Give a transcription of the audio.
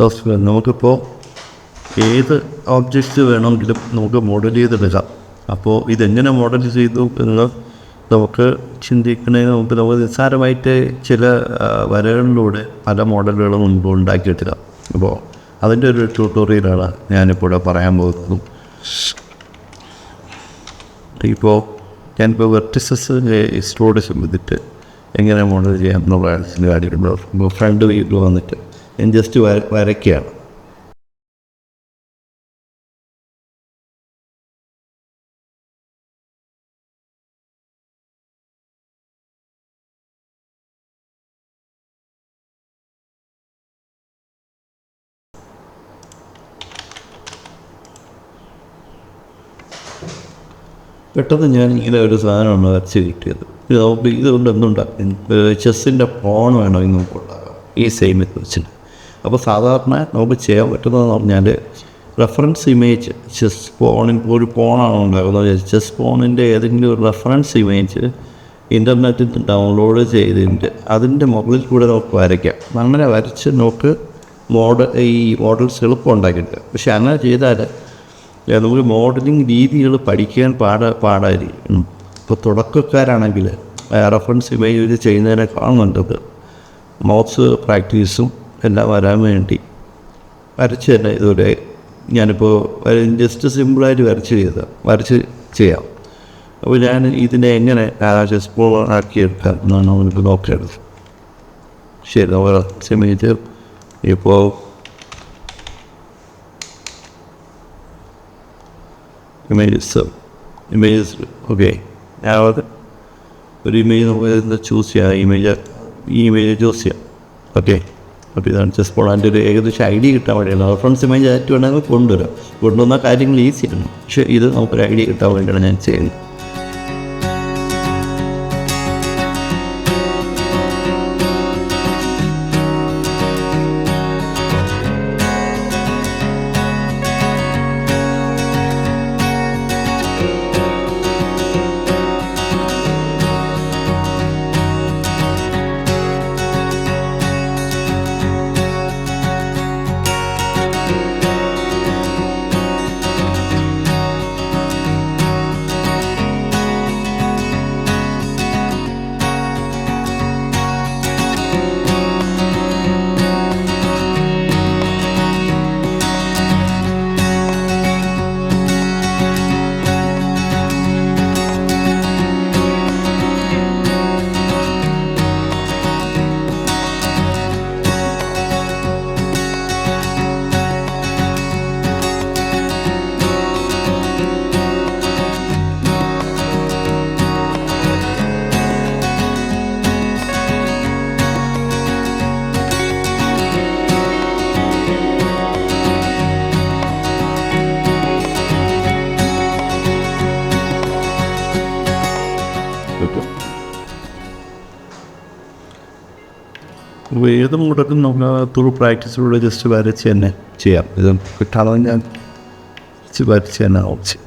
നമുക്കിപ്പോൾ ഏത് ഓബ്ജക്റ്റ് വേണമെങ്കിലും നമുക്ക് മോഡൽ ചെയ്തെടുക്കാം. അപ്പോൾ ഇതെങ്ങനെ മോഡൽ ചെയ്തു എന്ന് നമുക്ക് ചിന്തിക്കുന്നതിന് മുമ്പ് നമുക്ക് നിസ്സാരമായിട്ട് ചില വരകളിലൂടെ പല മോഡലുകളും മുൻപ് ഉണ്ടാക്കിയെടുക്കാം. അപ്പോൾ അതിൻ്റെ ഒരു ട്യൂട്ടോറിയലാണ് ഞാനിപ്പോൾ പറയാൻ പോകുന്നത്. ഞാനിപ്പോൾ വെർട്ടിസസ് എക്സ്ട്രൂഡ് ചെയ്തിട്ട് എങ്ങനെ മോഡൽ ചെയ്യാം എന്നുള്ള കാര്യമുണ്ട്. ഇപ്പോൾ ഫ്രണ്ട് വ്യൂവിൽ വന്നിട്ട് ഞാൻ ജസ്റ്റ് വരയ്ക്കുകയാണ്. പെട്ടെന്ന് ഞാൻ ഇങ്ങനെ ഒരു സാധനമാണ് വരച്ച് കിട്ടിയത്. ഇതുകൊണ്ട് എന്തുണ്ടാക്കും, ചെസ്സിൻ്റെ പോൺ വേണമെങ്കിൽ നമുക്ക് ഉണ്ടാകാം ഈ സെയിം വെച്ചിട്ട്. അപ്പോൾ സാധാരണ നമുക്ക് ചെയ്യാൻ പറ്റുന്നതെന്ന് പറഞ്ഞാൽ റെഫറൻസ് ഇമേജ് ചെസ് പോണിൽ ഒരു പോണാണ് ഉണ്ടാകുന്നത്. ചെസ് പോണിൻ്റെ ഏതെങ്കിലും ഒരു റെഫറൻസ് ഇമേജ് ഇൻ്റർനെറ്റിൽ നിന്ന് ഡൗൺലോഡ് ചെയ്തിട്ട് അതിൻ്റെ മുകളിൽ കൂടെ നമുക്ക് വരയ്ക്കാം. അങ്ങനെ വരച്ച് നമുക്ക് ഈ മോഡൽസ് എളുപ്പം ഉണ്ടാക്കിയിട്ട്. പക്ഷെ അങ്ങനെ ചെയ്താൽ നമുക്ക് മോഡലിംഗ് രീതികൾ പഠിക്കാൻ പാടായിരിക്കും. ഇപ്പോൾ തുടക്കക്കാരാണെങ്കിൽ റെഫറൻസ് ഇമേജ് ചെയ്യുന്നതിനേക്കാൾ നല്ലത് മൗസ് പ്രാക്ടീസും എല്ലാം വരാൻ വേണ്ടി വരച്ച് തന്നെ ഇതുവരെ ഞാനിപ്പോൾ ജസ്റ്റ് സിമ്പിളായിട്ട് വരച്ച് ചെയ്യാം. അപ്പോൾ ഞാൻ ഇതിനെ എങ്ങനെ ചെസ് ബോൾ ആക്കിയെടുക്കാം എന്നാണ് നമുക്ക് നോക്കേണ്ടത്. ശരി, റെഫറൻസ് ഇമേജ് ഇപ്പോൾ ഇമേജസ് ഓക്കെ. ഞാനത് ഒരു ഇമേജ് നമുക്ക് ചൂസ് ചെയ്യാം. ഈ ഇമേജ് ചൂസ് ചെയ്യാം. ഓക്കെ, അപ്പോൾ ഇതാണ് ചെസ് ബോൾ. അതിൻ്റെ ഒരു ഏകദേശം ഐഡിയ കിട്ടാൻ വേണ്ടിയാണ് റെഫറൻസ് ഇമേജ് ആയിട്ട് വേണമെങ്കിൽ കൊണ്ടുവന്ന കാര്യങ്ങൾ ഈസിയാണ്. പക്ഷേ ഇത് നമുക്കൊരു ഐഡിയ കിട്ടാൻ വേണ്ടിയാണ് ഞാൻ ചെയ്യുന്നത്. ഏത് മോഡലും നമുക്ക് പ്രാക്ടീസിലൂടെ ജസ്റ്റ് വരച്ച് തന്നെ ചെയ്യാം. ഇത് കിട്ടാതെ ഞാൻ വരച്ച് തന്നെ ഓപ്ഷൻ.